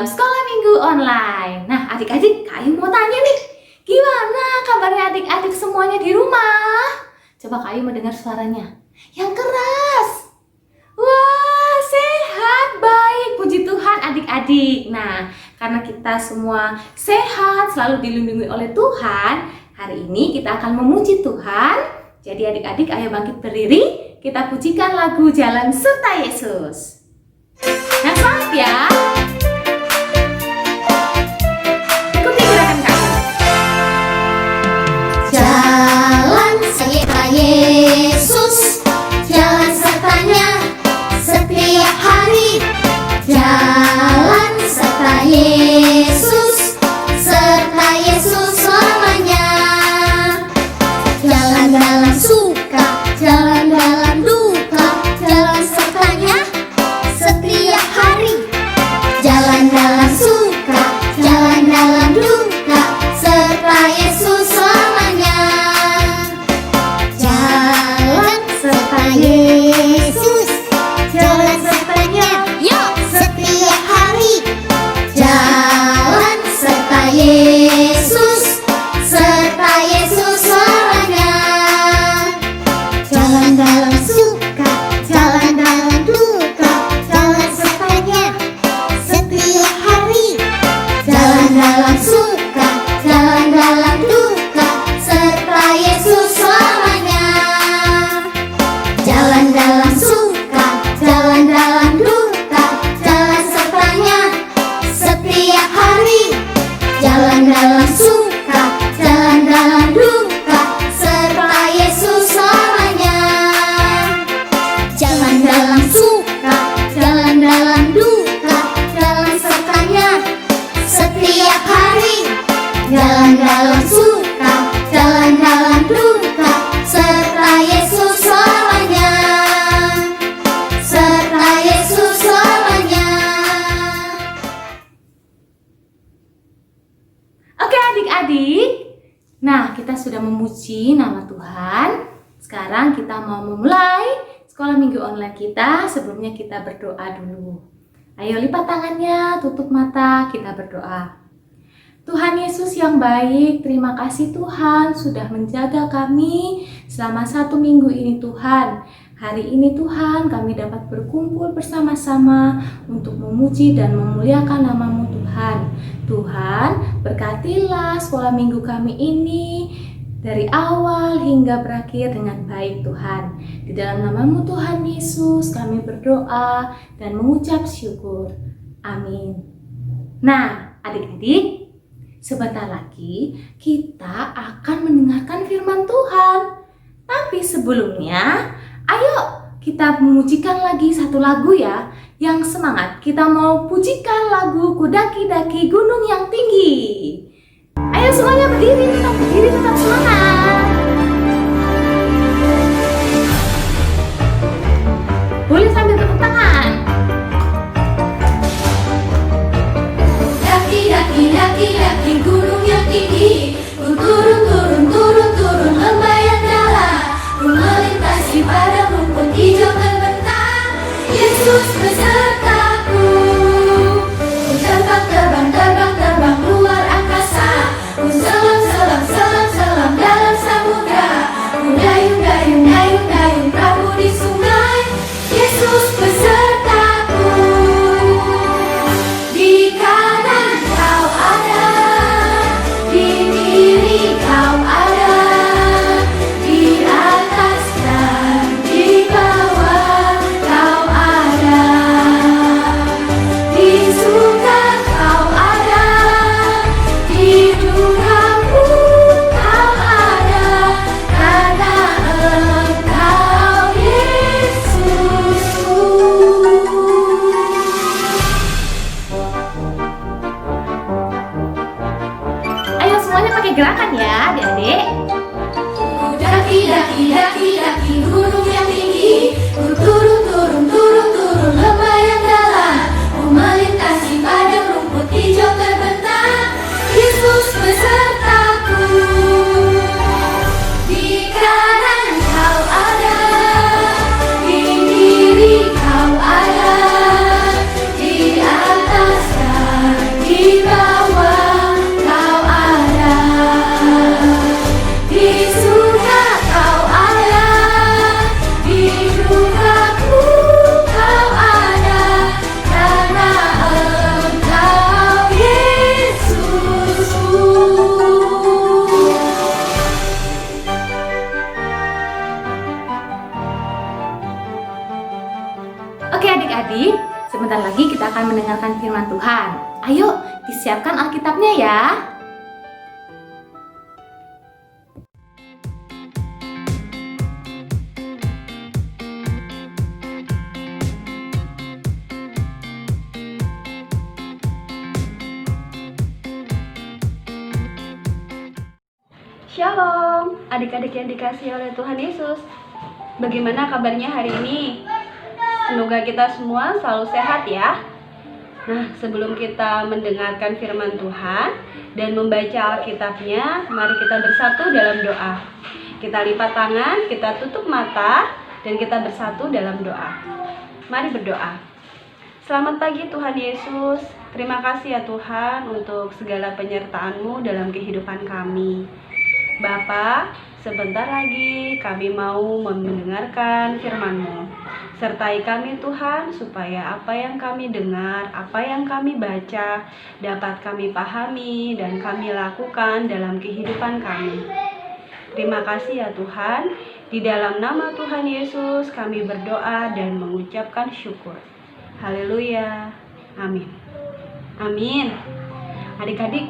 dalam sekolah minggu online. Nah, adik-adik, Kak Ayu mau tanya nih, gimana kabarnya adik-adik semuanya di rumah? Coba Kak Ayu mau dengar suaranya yang keras. Wah, sehat, baik, puji Tuhan adik-adik. Nah, karena kita semua sehat, selalu dilindungi oleh Tuhan, hari ini kita akan memuji Tuhan. Jadi adik-adik, ayo bangkit berdiri, kita pujikan lagu Jalan Serta Yesus. Yang semangat ya. Ikuti gerakan kami. Jalan serta Yesus, jalan sertanya setiap hari. Jalan serta Yesus, serta Yesus selamanya. Jalan dalam suka, jalan dalam duka, jalan sertanya setiap hari. Jalan dalam suka, jalan dalam duka, serta Yesus selamanya. Jalan serta Yesus, jalan sertanya yuk setiap hari. Jalan serta Yesus, serta Yesus selamanya. Jalan dalam suka, jalan dalam duka, jalan sertanya setiap hari. Jalan dalam suka, jalan dalam duka, serta Yesus selamanya. Jalan dalam suka, jalan dalam duka, jalan sertanya setiap hari. Jalan dalam suka, jalan dalam duka, serta Yesus selamanya. Jalan dalam suka, jalan dalam duka, jalan sertanya setiap hari. Jalan dalam suka, jalan dalam duka, serta Yesus selamanya. Serta Yesus selamanya. Oke adik-adik, nah kita sudah memuji nama Tuhan. Sekarang kita mau memulai sekolah minggu online kita. Sebelumnya kita berdoa dulu. Ayo lipat tangannya, tutup mata, kita berdoa. Tuhan Yesus yang baik, terima kasih Tuhan sudah menjaga kami selama 1 minggu ini Tuhan. Hari ini Tuhan kami dapat berkumpul bersama-sama untuk memuji dan memuliakan nama-Mu Tuhan. Tuhan, berkatilah sekolah minggu kami ini dari awal hingga berakhir dengan baik Tuhan. Di dalam nama-Mu Tuhan Yesus kami berdoa dan mengucap syukur. Amin. Nah, adik-adik, sebentar lagi kita akan mendengarkan firman Tuhan. Tapi sebelumnya, ayo kita memujikan lagi satu lagu ya. Yang semangat, kita mau pujikan lagu Ku Daki-daki Gunung Yang Tinggi. Ayo semuanya berdiri, tetap semangat. Boleh sambil tepuk tangan. Daki-daki gunung yang tinggi, ku turun lembah yang dalam, ku melintasi padang rumput hijau terbentang. Yesus besertaku, ku terbang luar angkasa, ku selam dalam samudra, ku dayung perahu di sungai. Yesus besertaku, di kanan kau ada, di kiri kau ada, di atas dan di bawah kau ada, di suka kau ada, di duka pun kau ada, karena Engkau Yesusku. Ayo semuanya pakai gerakan ya adik-adik. Ku daki gunung yang tinggi, ku turun lembah yang dalam, ku melintasi padang rumput hijau terbentang. Yesus besertaku, di kanan kau ada, di kiri kau ada, di atas dan akan mendengarkan firman Tuhan. Ayo, disiapkan Alkitabnya ya. Shalom, adik-adik yang dikasihi oleh Tuhan Yesus. Bagaimana kabarnya hari ini? Semoga kita semua selalu sehat ya. Nah, sebelum kita mendengarkan firman Tuhan dan membaca Alkitabnya, mari kita bersatu dalam doa. Kita lipat tangan, kita tutup mata, dan kita bersatu dalam doa. Mari berdoa. Selamat pagi Tuhan Yesus. Terima kasih ya Tuhan untuk segala penyertaan-Mu dalam kehidupan kami. Bapa, sebentar lagi kami mau mendengarkan firman-Mu. Sertai kami Tuhan, supaya apa yang kami dengar, apa yang kami baca, dapat kami pahami dan kami lakukan dalam kehidupan kami. Terima kasih ya Tuhan, di dalam nama Tuhan Yesus kami berdoa dan mengucapkan syukur. Haleluya, amin. Amin. Adik-adik,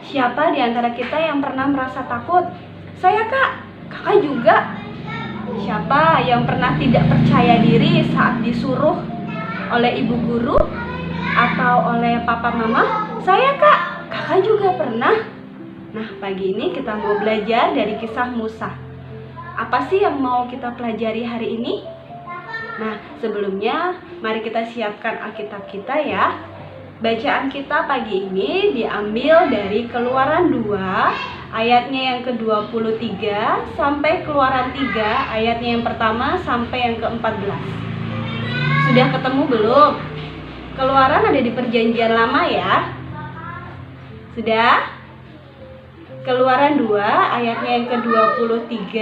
siapa di antara kita yang pernah merasa takut? Saya kak, kakak juga. Siapa yang pernah tidak percaya diri saat disuruh oleh ibu guru atau oleh papa mama? Saya kak, kakak juga pernah. Nah, pagi ini kita mau belajar dari kisah Musa. Apa sih yang mau kita pelajari hari ini? Nah, sebelumnya mari kita siapkan Alkitab kita ya. Bacaan kita pagi ini diambil dari Keluaran 2 ayatnya yang ke-23 sampai Keluaran 3 ayatnya yang pertama sampai yang ke-14. Sudah ketemu belum? Keluaran ada di Perjanjian Lama ya. Sudah? Keluaran 2 ayatnya yang ke-23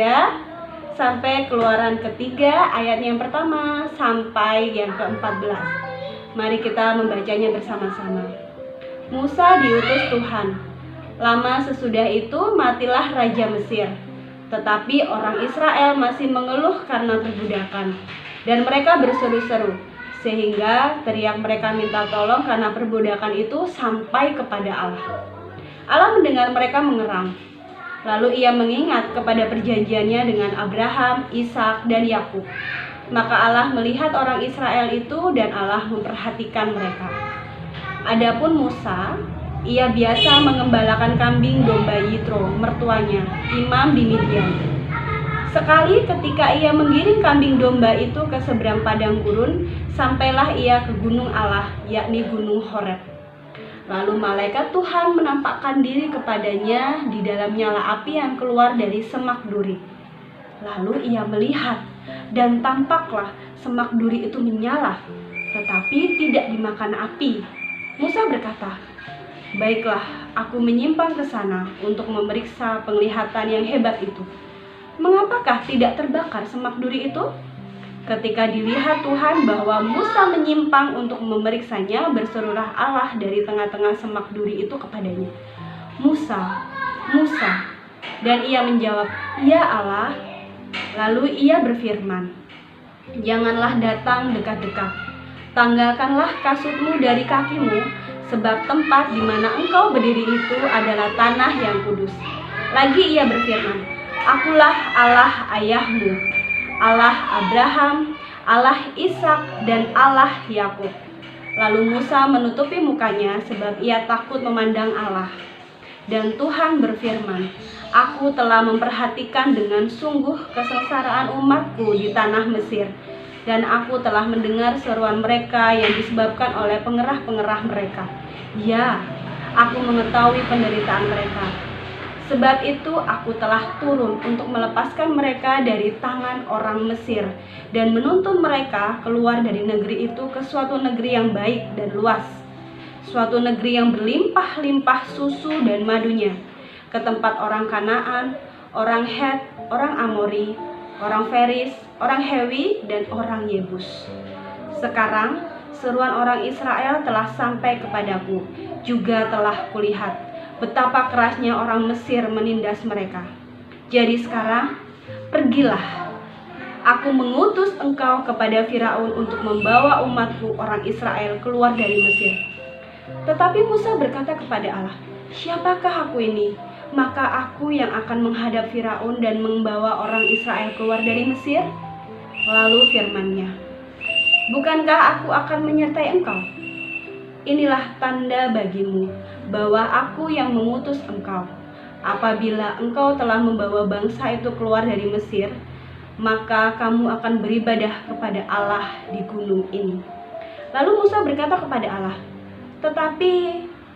sampai Keluaran ketiga ayatnya yang pertama sampai yang ke-14. Mari kita membacanya bersama-sama. Musa diutus Tuhan. Lama sesudah itu matilah Raja Mesir. Tetapi orang Israel masih mengeluh karena perbudakan. Dan mereka berseru-seru. Sehingga teriak mereka minta tolong karena perbudakan itu sampai kepada Allah. Allah mendengar mereka mengerang. Lalu ia mengingat kepada perjanjiannya dengan Abraham, Ishak, dan Yakub. Maka Allah melihat orang Israel itu dan Allah memperhatikan mereka. Adapun Musa, ia biasa mengembalakan kambing domba Yitro, mertuanya, imam di Midian. Sekali ketika ia menggiring kambing domba itu ke seberang padang gurun, sampailah ia ke gunung Allah, yakni gunung Horeb. Lalu malaikat Tuhan menampakkan diri kepadanya di dalam nyala api yang keluar dari semak duri. Lalu ia melihat, dan tampaklah semak duri itu menyala, tetapi tidak dimakan api. Musa berkata, "Baiklah, aku menyimpang ke sana untuk memeriksa penglihatan yang hebat itu. Mengapakah tidak terbakar semak duri itu?" Ketika dilihat Tuhan bahwa Musa menyimpang untuk memeriksanya, berserulah Allah dari tengah-tengah semak duri itu kepadanya, "Musa, Musa." Dan ia menjawab, "Ya Allah." Lalu ia berfirman, "Janganlah datang dekat-dekat. Tanggalkanlah kasutmu dari kakimu, sebab tempat di mana engkau berdiri itu adalah tanah yang kudus." Lagi ia berfirman, "Akulah Allah ayahmu, Allah Abraham, Allah Ishak, dan Allah Yakub." Lalu Musa menutupi mukanya sebab ia takut memandang Allah. Dan Tuhan berfirman, "Aku telah memperhatikan dengan sungguh kesengsaraan umatku di tanah Mesir, dan aku telah mendengar seruan mereka yang disebabkan oleh pengerah-pengerah mereka. Ya, aku mengetahui penderitaan mereka. Sebab itu aku telah turun untuk melepaskan mereka dari tangan orang Mesir dan menuntun mereka keluar dari negeri itu ke suatu negeri yang baik dan luas, suatu negeri yang berlimpah-limpah susu dan madunya, ke tempat orang Kanaan, orang Het, orang Amori, orang Feris, orang Hewi, dan orang Yebus. Sekarang seruan orang Israel telah sampai kepadaku, juga telah kulihat betapa kerasnya orang Mesir menindas mereka. Jadi sekarang pergilah, Aku mengutus engkau kepada Firaun untuk membawa umatku orang Israel keluar dari Mesir. Tetapi Musa berkata kepada Allah, siapakah aku ini? Maka aku yang akan menghadap Firaun dan membawa orang Israel keluar dari Mesir? Lalu firman-Nya, bukankah aku akan menyertai engkau? Inilah tanda bagimu bahwa aku yang mengutus engkau. Apabila engkau telah membawa bangsa itu keluar dari Mesir, maka kamu akan beribadah kepada Allah di gunung ini. Lalu Musa berkata kepada Allah, tetapi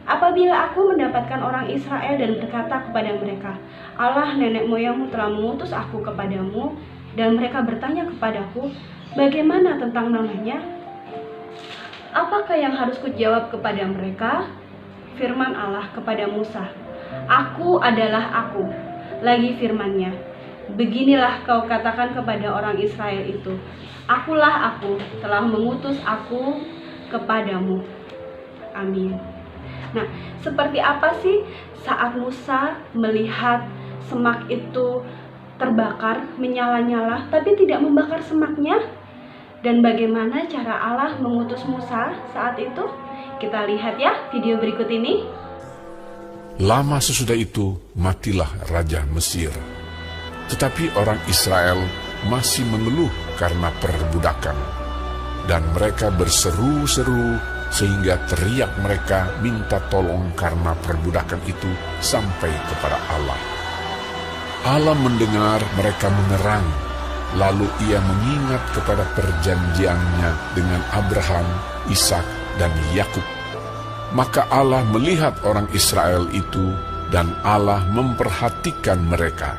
apabila aku mendapatkan orang Israel dan berkata kepada mereka, Allah nenek moyangmu telah mengutus aku kepadamu, dan mereka bertanya kepadaku, bagaimana tentang namanya? Apakah yang harus kujawab kepada mereka? Firman Allah kepada Musa, Aku adalah aku. Lagi firman-Nya, beginilah kau katakan kepada orang Israel itu, Akulah aku, telah mengutus aku kepadamu. Amin. Nah, seperti apa sih saat Musa melihat semak itu terbakar, menyala-nyala, tapi tidak membakar semaknya? Dan bagaimana cara Allah mengutus Musa saat itu? Kita lihat ya video berikut ini. Lama sesudah itu, matilah Raja Mesir. Tetapi orang Israel masih mengeluh karena perbudakan. Dan mereka berseru-seru sehingga teriak mereka minta tolong karena perbudakan itu sampai kepada Allah. Allah mendengar mereka mengerang, lalu Ia mengingat kepada perjanjiannya dengan Abraham, Ishak, dan Yakub. Maka Allah melihat orang Israel itu dan Allah memperhatikan mereka.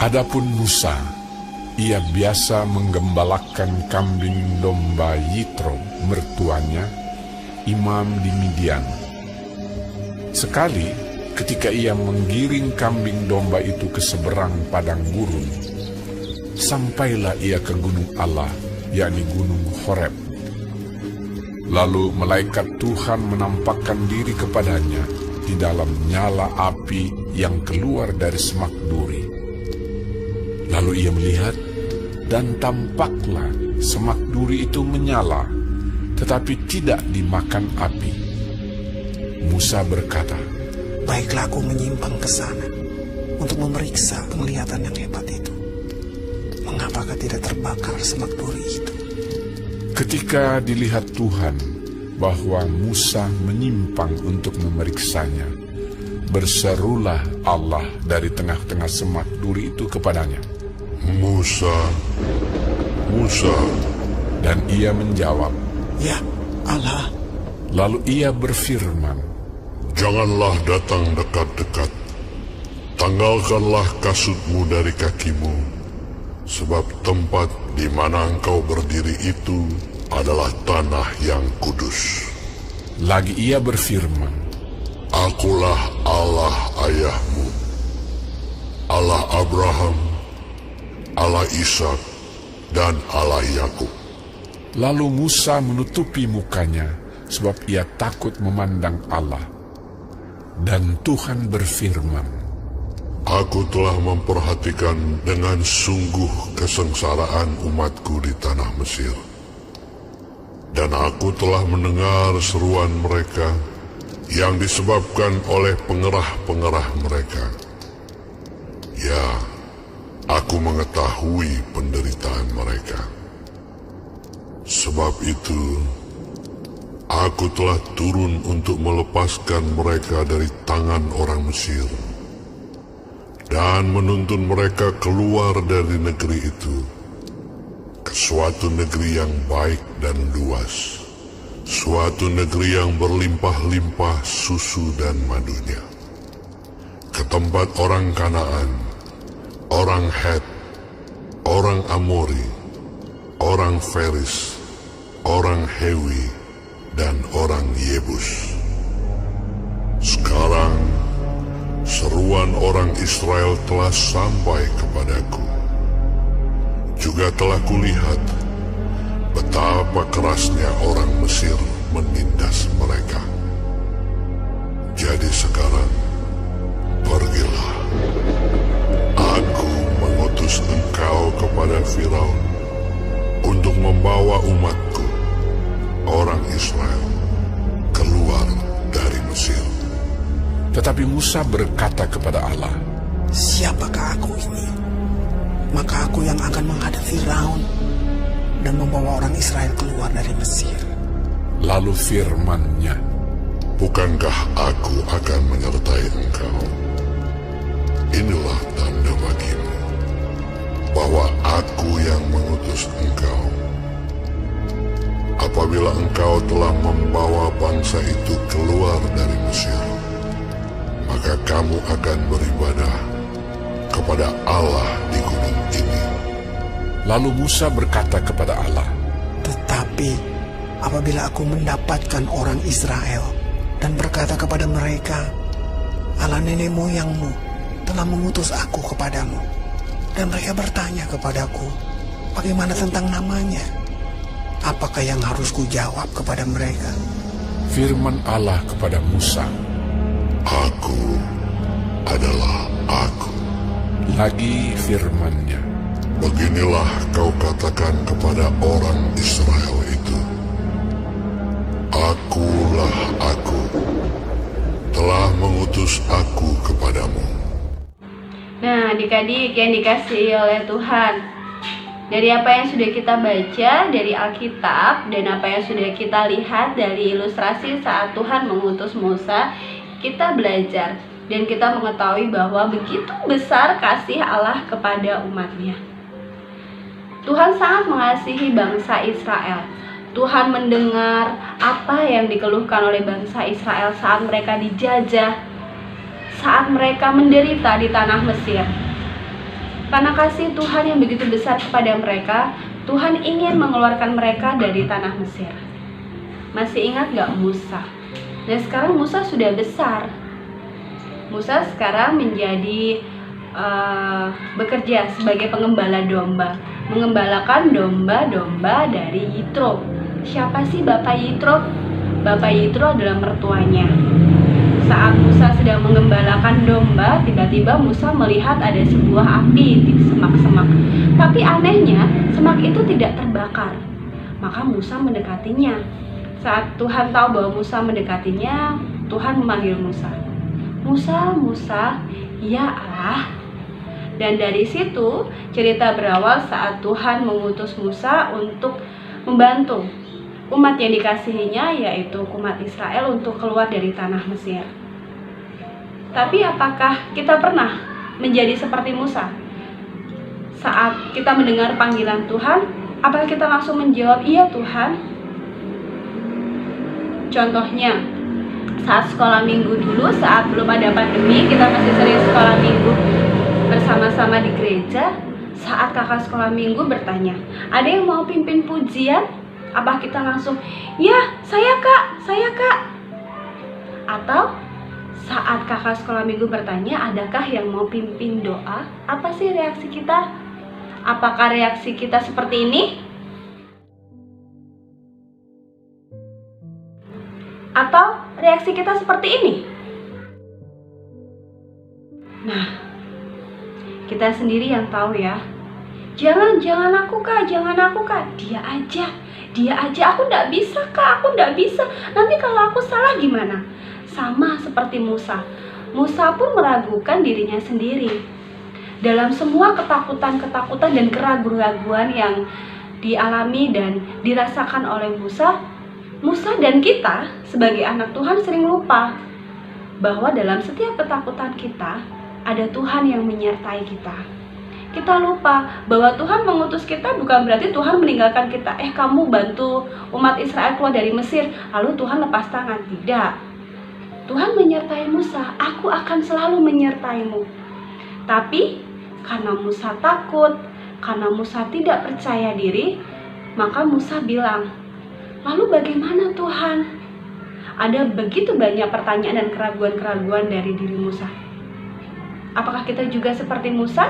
Adapun Musa, ia biasa menggembalakan kambing domba Yitro, mertuanya, imam di Midian. Sekali, ketika ia menggiring kambing domba itu ke seberang padang gurun, sampailah ia ke gunung Allah, yakni gunung Horeb. Lalu malaikat Tuhan menampakkan diri kepadanya di dalam nyala api yang keluar dari semak duri. Lalu ia melihat, dan tampaklah semak duri itu menyala, tetapi tidak dimakan api. Musa berkata, baiklah aku menyimpang ke sana untuk memeriksa penglihatan yang hebat itu. Mengapakah tidak terbakar semak duri itu? Ketika dilihat Tuhan bahwa Musa menyimpang untuk memeriksanya, berserulah Allah dari tengah-tengah semak duri itu kepadanya, Musa, Musa. Dan ia menjawab, Ya, Allah. Lalu ia berfirman, Janganlah datang dekat-dekat. Tanggalkanlah kasutmu dari kakimu, sebab tempat di mana engkau berdiri itu adalah tanah yang kudus. Lagi ia berfirman, Akulah Allah ayahmu, Allah Abraham, Allah Ishak, dan Allah Yakub. Lalu Musa menutupi mukanya, sebab ia takut memandang Allah. Dan Tuhan berfirman, Aku telah memperhatikan dengan sungguh kesengsaraan umatku di tanah Mesir. Dan aku telah mendengar seruan mereka yang disebabkan oleh pengerah-pengerah mereka. Ya, aku mengetahui penderitaan mereka. Sebab itu, aku telah turun untuk melepaskan mereka dari tangan orang Mesir dan menuntun mereka keluar dari negeri itu ke suatu negeri yang baik dan luas, suatu negeri yang berlimpah-limpah susu dan madunya, ke tempat orang Kanaan, orang Het, orang Amori, orang Feris, orang Hewi, dan orang Yebus. Sekarang, seruan orang Israel telah sampai kepadaku. Juga telah kulihat betapa kerasnya orang Mesir menindas mereka. Jadi sekarang, pergilah, Tetapi Musa berkata kepada Allah, Siapakah aku ini? Maka aku yang akan menghadap Firaun dan membawa orang Israel keluar dari Mesir. Lalu firman-Nya, Bukankah aku akan menyertai engkau? Inilah tanda bagimu bahwa aku yang mengutus engkau. Apabila engkau telah membawa bangsa itu keluar dari Mesir, maka kamu akan beribadah kepada Allah di gunung ini. Lalu Musa berkata kepada Allah, Tetapi apabila aku mendapatkan orang Israel dan berkata kepada mereka, Allah nenek moyangmu telah mengutus aku kepadamu, dan mereka bertanya kepadaku, bagaimana tentang namanya? Apakah yang harus kujawab kepada mereka? firman Allah kepada Musa, Aku adalah aku. lagi firman-Nya, Beginilah kau katakan kepada orang Israel itu, Akulah aku, telah mengutus aku kepadamu. Nah, adik-adik yang dikasihi oleh Tuhan, dari apa yang sudah kita baca dari Alkitab dan apa yang sudah kita lihat dari ilustrasi saat Tuhan mengutus Musa, kita belajar dan kita mengetahui bahwa begitu besar kasih Allah kepada umatnya. Tuhan sangat mengasihi bangsa Israel. Tuhan mendengar apa yang dikeluhkan oleh bangsa Israel saat mereka dijajah, saat mereka menderita di tanah Mesir. Karena kasih Tuhan yang begitu besar kepada mereka, Tuhan ingin mengeluarkan mereka dari tanah Mesir. Masih ingat gak Musa? Dan sekarang Musa sudah besar. Musa sekarang menjadi bekerja sebagai pengembala domba, mengembalakan domba-domba dari Yitro. Siapa sih Bapak Yitro? Bapak Yitro adalah mertuanya. Saat Musa sedang mengembalakan domba, tiba-tiba Musa melihat ada sebuah api di semak-semak. Tapi anehnya, semak itu tidak terbakar. Maka Musa mendekatinya. Saat Tuhan tahu bahwa Musa mendekatinya, Tuhan memanggil Musa. Musa, Musa, ya Allah. Dan dari situ cerita berawal saat Tuhan mengutus Musa untuk membantu umat yang dikasihinya, yaitu umat Israel, untuk keluar dari tanah Mesir. Tapi apakah kita pernah menjadi seperti Musa? Saat kita mendengar panggilan Tuhan, apakah kita langsung menjawab, iya Tuhan? Contohnya, saat sekolah minggu dulu, saat belum ada pandemi, kita masih sering sekolah minggu bersama-sama di gereja. Saat kakak sekolah minggu bertanya, ada yang mau pimpin pujian? Apa kita langsung, ya saya kak? Atau saat kakak sekolah minggu bertanya, adakah yang mau pimpin doa? Apa sih reaksi kita? Apakah reaksi kita seperti ini? Atau reaksi kita seperti ini? Nah, kita sendiri yang tahu ya. Jangan aku kak. Dia aja, aku nggak bisa kak, aku nggak bisa. Nanti kalau aku salah gimana? Sama seperti Musa. Musa pun meragukan dirinya sendiri. Dalam semua ketakutan dan keraguan-keraguan yang dialami dan dirasakan oleh Musa dan kita sebagai anak Tuhan sering lupa bahwa dalam setiap ketakutan kita ada Tuhan yang menyertai kita. Kita lupa bahwa Tuhan mengutus kita bukan berarti Tuhan meninggalkan kita. Kamu bantu umat Israel keluar dari Mesir, lalu Tuhan lepas tangan. Tidak. Tuhan menyertai Musa, aku akan selalu menyertaimu. Tapi karena Musa takut, karena Musa tidak percaya diri, maka Musa bilang, lalu bagaimana Tuhan? Ada begitu banyak pertanyaan dan keraguan-keraguan dari diri Musa. Apakah kita juga seperti Musa?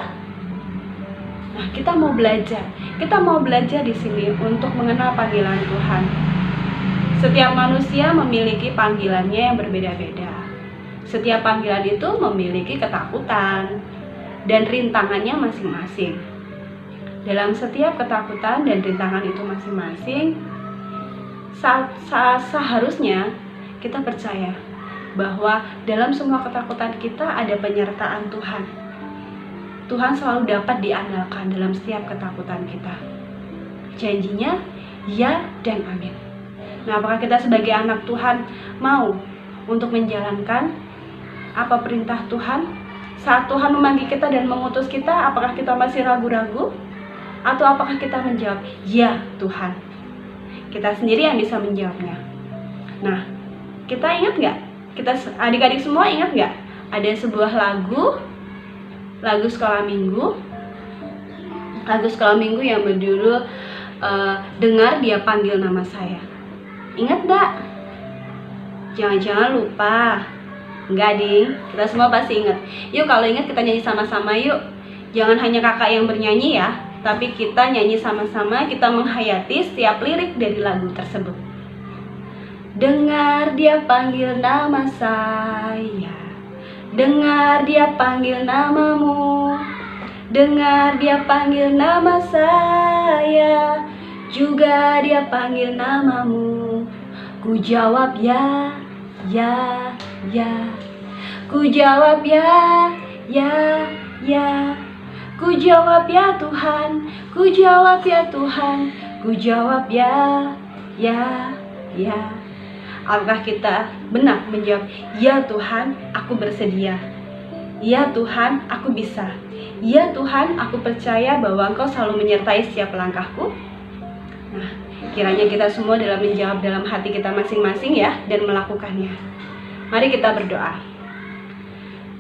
Nah, kita mau belajar di sini untuk mengenal panggilan Tuhan. Setiap manusia memiliki panggilannya yang berbeda-beda. Setiap panggilan itu memiliki ketakutan dan rintangannya masing-masing. Dalam setiap ketakutan dan rintangan itu masing-masing, seharusnya kita percaya bahwa dalam semua ketakutan kita ada penyertaan Tuhan. Tuhan selalu dapat diandalkan dalam setiap ketakutan kita. Janjinya ya dan amin. Nah, apakah kita sebagai anak Tuhan mau untuk menjalankan apa perintah Tuhan? Saat Tuhan memanggil kita dan mengutus kita, apakah kita masih ragu-ragu? Atau apakah kita menjawab, ya Tuhan? Kita sendiri yang bisa menjawabnya. Nah, kita ingat nggak? Kita adik-adik semua ingat nggak? Ada sebuah lagu sekolah minggu yang berjudul Dengar Dia Panggil Nama Saya. Ingat nggak? Jangan-jangan lupa. Enggak, ding. Kita semua pasti ingat. Yuk, kalau ingat kita nyanyi sama-sama yuk. Jangan hanya kakak yang bernyanyi ya, tapi kita nyanyi sama-sama, kita menghayati setiap lirik dari lagu tersebut. Dengar Dia panggil nama saya, dengar Dia panggil namamu, dengar Dia panggil nama saya, juga Dia panggil namamu. Ku jawab ya, ya, ya. Ku jawab ya, ya, ya. Ku jawab ya Tuhan, ku jawab ya Tuhan, ku jawab ya, ya, ya. Apakah kita benar menjawab, ya Tuhan, aku bersedia. Ya Tuhan, aku bisa. Ya Tuhan, aku percaya bahwa Engkau selalu menyertai setiap langkahku. Nah, kiranya kita semua dalam menjawab dalam hati kita masing-masing ya, dan melakukannya. Mari kita berdoa.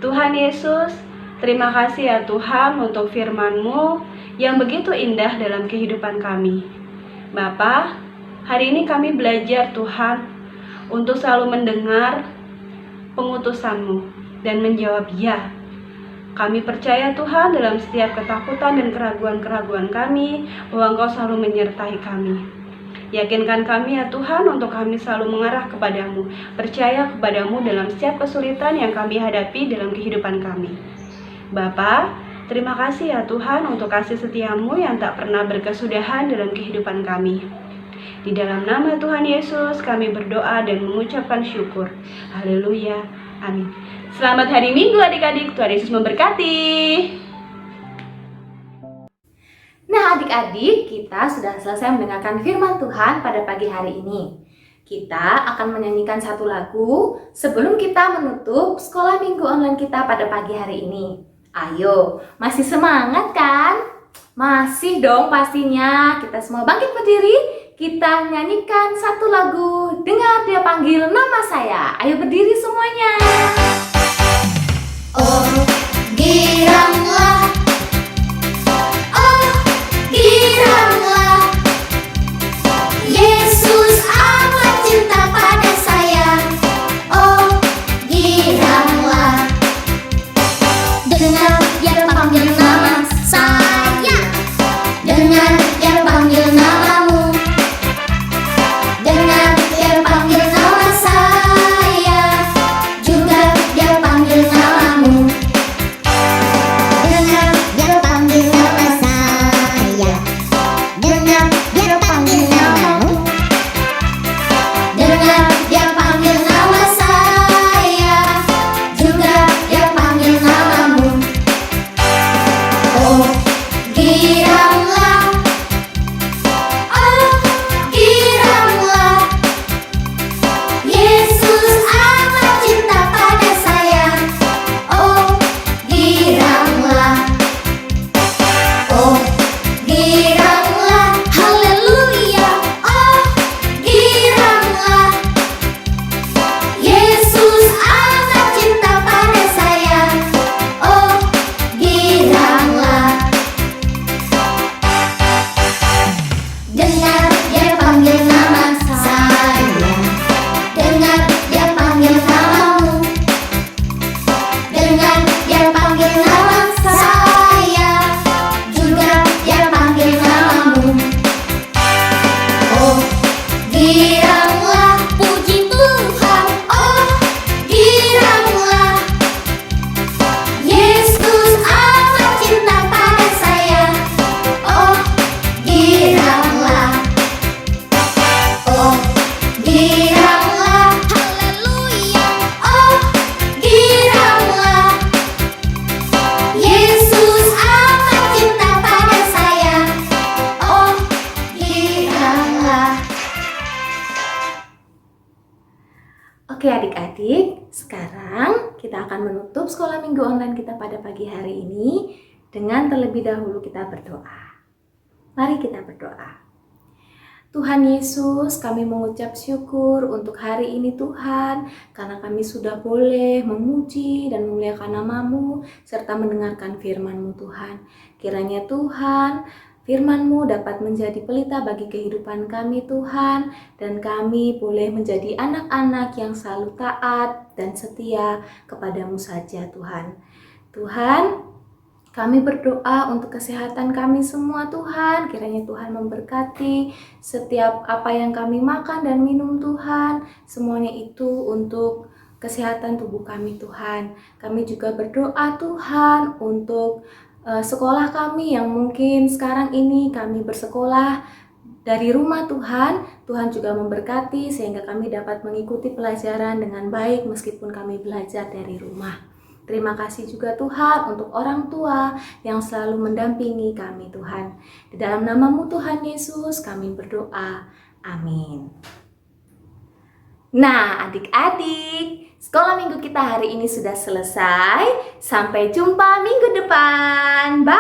Tuhan Yesus, terima kasih ya Tuhan untuk firman-Mu yang begitu indah dalam kehidupan kami. Bapa, hari ini kami belajar Tuhan untuk selalu mendengar pengutusan-Mu dan menjawab ya. Kami percaya Tuhan dalam setiap ketakutan dan keraguan-keraguan kami bahwa Engkau selalu menyertai kami. Yakinkan kami ya Tuhan untuk kami selalu mengarah kepadamu, percaya kepadamu dalam setiap kesulitan yang kami hadapi dalam kehidupan kami. Bapa, terima kasih ya Tuhan untuk kasih setia-Mu yang tak pernah berkesudahan dalam kehidupan kami. Di dalam nama Tuhan Yesus kami berdoa dan mengucapkan syukur. Haleluya. Amin. Selamat hari Minggu adik-adik. Tuhan Yesus memberkati. Nah adik-adik, kita sudah selesai mendengarkan firman Tuhan pada pagi hari ini. Kita akan menyanyikan satu lagu sebelum kita menutup sekolah minggu online kita pada pagi hari ini. Ayo, masih semangat kan? Masih dong pastinya. Kita semua bangkit berdiri, kita nyanyikan satu lagu, Dengar Dia Panggil Nama Saya. Ayo berdiri semuanya. Oh, giranglah. Oh, giranglah. Yesus amat cinta pada saya. Oh, giranglah. Dengar Dia panggil nama saya. Dengar Dia panggil namamu. Dengar Dia panggil nama saya. Juga Sekarang kita akan menutup sekolah minggu online kita pada pagi hari ini dengan terlebih dahulu kita berdoa. Mari kita berdoa. Tuhan Yesus, kami mengucap syukur untuk hari ini Tuhan, karena kami sudah boleh memuji dan memuliakan nama-Mu, serta mendengarkan firman-Mu Tuhan. Kiranya Tuhan, firman-Mu dapat menjadi pelita bagi kehidupan kami Tuhan, dan kami boleh menjadi anak-anak yang selalu taat dan setia kepada-Mu saja Tuhan. Tuhan, kami berdoa untuk kesehatan kami semua Tuhan. Kiranya Tuhan memberkati setiap apa yang kami makan dan minum Tuhan. Semuanya itu untuk kesehatan tubuh kami Tuhan. Kami juga berdoa Tuhan untuk sekolah kami yang mungkin sekarang ini kami bersekolah dari rumah Tuhan. Tuhan juga memberkati sehingga kami dapat mengikuti pelajaran dengan baik meskipun kami belajar dari rumah. Terima kasih juga Tuhan untuk orang tua yang selalu mendampingi kami Tuhan. Di dalam nama-Mu Tuhan Yesus kami berdoa. Amin. Nah adik-adik, sekolah minggu kita hari ini sudah selesai. Sampai jumpa minggu depan. Bye.